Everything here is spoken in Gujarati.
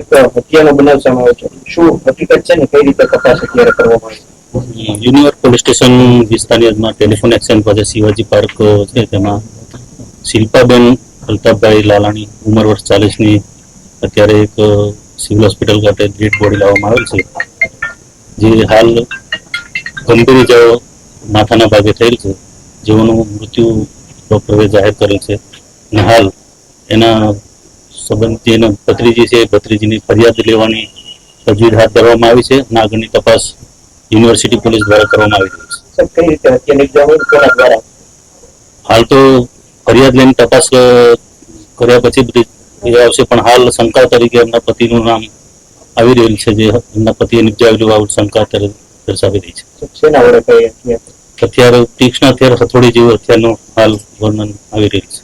હત્યાનો બનાવ સામે આવ્યો છે, શું હકીકત છે ને કઈ રીતે તપાસ અત્યારે કરવામાં આવી? યુનિવર્ક પોલીસ સ્ટેશન વિસ્તારની હદમાં ટેલિફોન એક્શન પાસે શિવાજી પાર્ક છે તેમાં શિલ્પાબેન અલ્તાફભાઈ લાલાણી ઉંમર વર્ષ 40ની અત્યારે એક સિવિલ હોસ્પિટલ ખાતે ડેડ બોડી લાવવામાં આવેલ છે, જે હાલ ગંભીર ઇજાઓ માથાના ભાગે થયેલ છે, જેઓનું મૃત્યુ ડોક્ટરે જાહેર કરેલ છે અને હાલ એના સંબંધી એના ભત્રીજી છે, ભત્રીજીની ફરિયાદ લેવાની તજવીજ હાથ ધરવામાં આવી છે અને આગળની તપાસ યુનિવર્સિટી પોલીસ દ્વારા કરવામાં આવી રહી છે. કઈ રીતે હત્યા નિપજાવી કોના દ્વારા? હાલ તો ફરિયાદ લઈને તપાસ કર્યા પછી બધી આવશે, પણ હાલ શંકા તરીકે એમના પતિનું નામ આવી રહેલ છે, જે એમના પતિએ નિપજાવેલું આવું શંકા દર્શાવી રહી છે. શેના વડે કઈ હથિયાર તીક્ષ્ણ હથિયાર હથોડી જેવું હથિયારનું હાલ વર્ણન આવી રહ્યું છે.